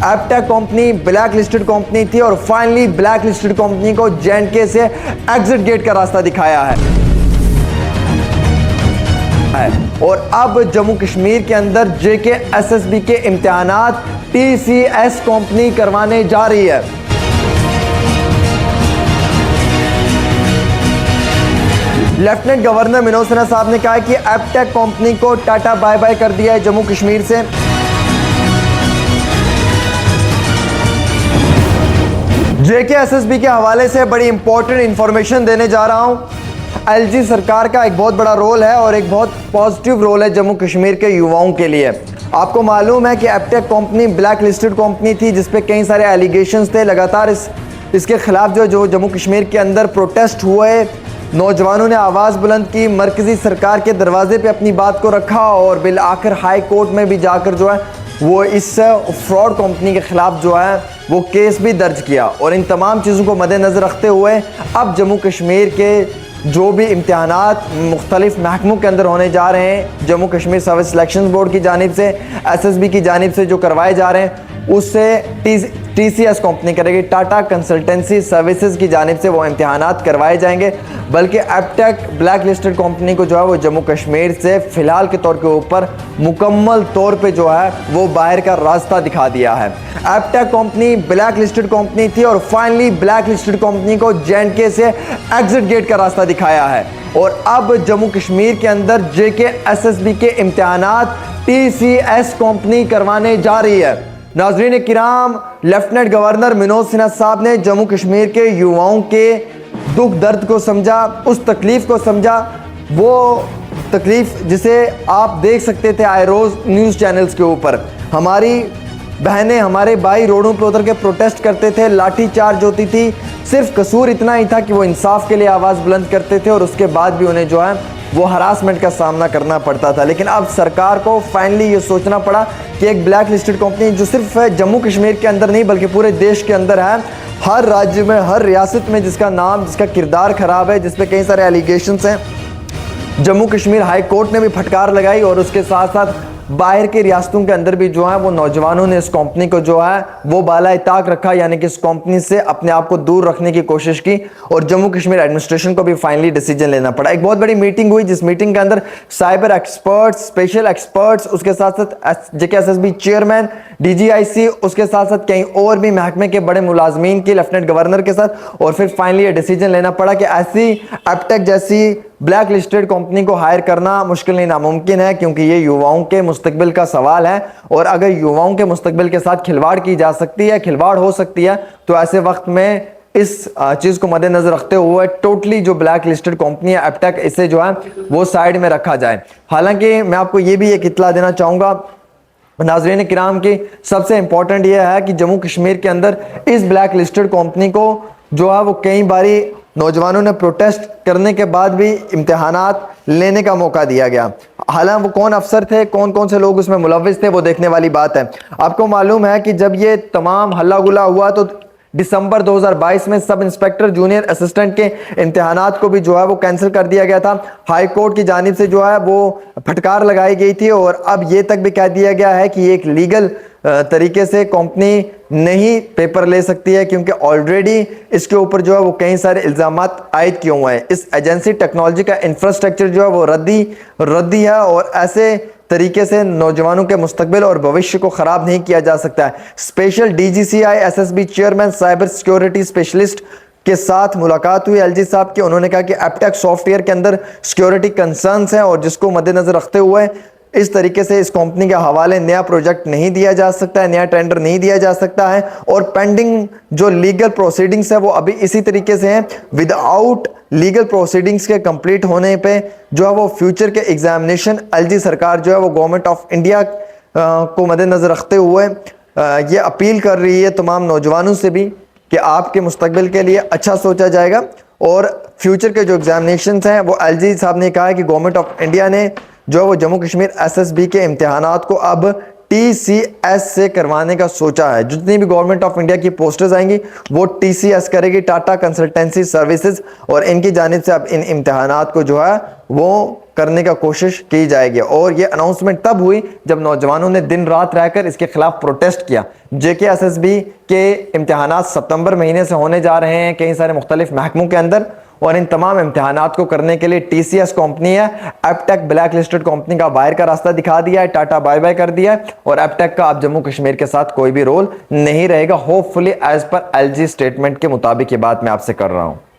Aptech company black listed company थी और finally black listed company को J&K से एग्जिट गेट का रास्ता दिखाया है। और अब जम्मू कश्मीर के अंदर JKSSB के इम्तिहानात TCS कंपनी करवाने जा रही है। लेफ्टिनेंट गवर्नर मनोज सिन्हा साहब ने कहा है कि एपटेक कंपनी को टाटा बाय बाय कर दिया है जम्मू कश्मीर से। JKSSB के हवाले से बड़ी इंपॉर्टेंट इंफॉर्मेशन देने जा रहा हूं। LG सरकार का एक बहुत बड़ा रोल है और एक बहुत पॉजिटिव रोल है जम्मू कश्मीर के युवाओं के लिए। आपको मालूम है कि Aptech company black listed company थी जिसपे कई सारे एलिगेशंस थे। लगातार इसके खिलाफ जो जम्मू कश्मीर के अंदर प्रोटेस्ट हुए, नौजवानों ने आवाज़ बुलंद की, मरकज़ी सरकार के दरवाजे पे अपनी बात को रखा और बिल आखिर हाई कोर्ट में भी जाकर जो है वो इस फ्रॉड कंपनी के ख़िलाफ़ जो है वो केस भी दर्ज किया। और इन तमाम चीज़ों को मद्देनज़र रखते हुए अब जम्मू कश्मीर के जो भी इम्तिहानात मुख्तलिफ महकमों के अंदर होने जा रहे हैं, Jammu Kashmir service selection board की जानिब से, SSB की जानिब से जो करवाए जा रहे हैं उससे TCS कंपनी करेगी, टाटा कंसल्टेंसी सर्विसेज की जानिब से वो इम्तिहानात करवाए जाएंगे। बल्कि एपटेक ब्लैक लिस्टेड कंपनी को जो है वो जम्मू कश्मीर से फ़िलहाल के तौर के ऊपर मुकम्मल तौर पे जो है वो बाहर का रास्ता दिखा दिया है। Aptech company black listed company थी और फाइनली ब्लैक लिस्टेड कंपनी को J&K से एग्जिट गेट का रास्ता दिखाया है। और अब जम्मू कश्मीर के अंदर JKSSB के इम्तिहानात TCS कंपनी करवाने जा रही है। नाज़रीन किराम, लेफ्टिनेंट गवर्नर मनोज सिन्हा साहब ने जम्मू कश्मीर के युवाओं के दुख दर्द को समझा, उस तकलीफ़ को समझा, वो तकलीफ़ जिसे आप देख सकते थे आए रोज़ न्यूज़ चैनल्स के ऊपर। हमारी बहनें, हमारे भाई रोडों पर उतर के प्रोटेस्ट करते थे, लाठी चार्ज होती थी। सिर्फ कसूर इतना ही था कि वो इंसाफ के लिए आवाज़ बुलंद करते थे और उसके बाद भी उन्हें जो है वो हरासमेंट का सामना करना पड़ता था। लेकिन अब सरकार को फाइनली ये सोचना पड़ा कि एक ब्लैक लिस्टेड कंपनी जो सिर्फ जम्मू कश्मीर के अंदर नहीं बल्कि पूरे देश के अंदर है, हर राज्य में, हर रियासत में जिसका नाम, जिसका किरदार ख़राब है, जिस पे कई सारे एलिगेशंस हैं, जम्मू कश्मीर हाई कोर्ट ने भी फटकार लगाई और उसके साथ साथ बाहर के रियासतों के अंदर भी जो है वो नौजवानों ने इस कंपनी को जो है वो बाला ताक रखा, यानी कि इस कंपनी से अपने आप को दूर रखने की कोशिश की। और जम्मू कश्मीर एडमिनिस्ट्रेशन को भी फाइनली डिसीजन लेना पड़ा। एक बहुत बड़ी मीटिंग हुई जिस मीटिंग के अंदर साइबर एक्सपर्ट्स, स्पेशल एक्सपर्ट्स, उसके साथ साथ JKSSB चेयरमैन, DGIC, उसके साथ साथ कई और भी महकमे के बड़े मुलाजमीन की लेफ्टिनेंट गवर्नर के साथ। और फिर फाइनली ये डिसीजन लेना पड़ा कि ऐसी एपटेक जैसी ब्लैक लिस्टेड कंपनी को हायर करना मुश्किल नहीं नामुमकिन है, क्योंकि ये युवाओं के मुस्तकबिल का सवाल है। और अगर युवाओं के मुस्तकबिल के साथ खिलवाड़ की जा सकती है, खिलवाड़ हो सकती है, तो ऐसे वक्त में इस चीज़ को मद्देनजर रखते हुए टोटली जो ब्लैक लिस्टेड कंपनी है एपटेक, इसे जो है वो साइड में रखा जाए। हालांकि मैं आपको ये भी एक इत्तला देना चाहूँगा नाज़रीन किराम की, सबसे इंपॉर्टेंट यह है कि जम्मू कश्मीर के अंदर इस ब्लैक लिस्टेड कंपनी को जो है वो कई बारी नौजवानों ने प्रोटेस्ट करने के बाद भी इम्तिहानात लेने का मौका दिया गया। हालांकि वो कौन अफसर थे, कौन कौन से लोग उसमें मुलव्विस थे, वो देखने वाली बात है। आपको मालूम है कि जब ये तमाम हल्ला गुला हुआ तो दिसंबर 2022 में सब इंस्पेक्टर जूनियर असिस्टेंट के इम्तिहानात को भी जो है वो कैंसिल कर दिया गया था। हाई कोर्ट की जानिब से जो है वो फटकार लगाई गई थी और अब ये तक भी कह दिया गया है कि एक लीगल तरीके से कंपनी नहीं पेपर ले सकती है, क्योंकि ऑलरेडी इसके ऊपर जो है वो कई सारे इल्ज़ामात आयद किए हुए हैं। इस एजेंसी टेक्नोलॉजी का इंफ्रास्ट्रक्चर जो है वो रद्दी है और ऐसे तरीके से नौजवानों के मुस्तकबिल और भविष्य को ख़राब नहीं किया जा सकता है। Special DGCI SSB chairman cyber security specialist के साथ मुलाकात हुई LG साहब की। उन्होंने कहा कि एपटेक सॉफ्टवेयर के अंदर सिक्योरिटी कंसर्न्स हैं और जिसको मद्देनजर रखते हुए इस तरीके से इस कंपनी के हवाले नया प्रोजेक्ट नहीं दिया जा सकता है, नया टेंडर नहीं दिया जा सकता है। और पेंडिंग जो लीगल प्रोसीडिंग्स है वो अभी इसी तरीके से हैं। विदाउट लीगल प्रोसीडिंग्स के कंप्लीट होने पे जो है वो फ्यूचर के एग्जामिनेशन LG सरकार जो है वो गवर्नमेंट ऑफ इंडिया को मद्देनजर रखते हुए ये अपील कर रही है तमाम नौजवानों से भी कि आपके मुस्तकबिल के लिए अच्छा सोचा जाएगा। और फ्यूचर के जो एग्जामिनेशन हैं वो LG साहब ने कहा है कि गवर्नमेंट ऑफ इंडिया ने जो है वो जम्मू कश्मीर SSB के इम्तिहानात को अब टीसीएस से करवाने का सोचा है। जितनी भी गवर्नमेंट ऑफ इंडिया की पोस्टर्स आएंगी वो टीसीएस करेगी, टाटा कंसल्टेंसी सर्विसेज, और इनकी जानिब से अब इन इम्तिहानात को जो है वो करने का कोशिश की जाएगी। और ये अनाउंसमेंट तब हुई जब नौजवानों ने दिन रात रहकर इसके खिलाफ प्रोटेस्ट किया। जेकेएसएसबी के इम्तिहानात सितंबर महीने से होने जा रहे हैं कई सारे मुख्तलिफ महकमों के अंदर, और इन तमाम इम्तिहानात को करने के लिए टीसीएस कंपनी है, एपटेक ब्लैक लिस्टेड कंपनी का बाहर का रास्ता दिखा दिया है, टाटा बाय बाय कर दिया है, और एपटेक का अब जम्मू कश्मीर के साथ कोई भी रोल नहीं रहेगा। Hopefully as per L G statement के मुताबिक ये बात मैं आपसे कर रहा हूं।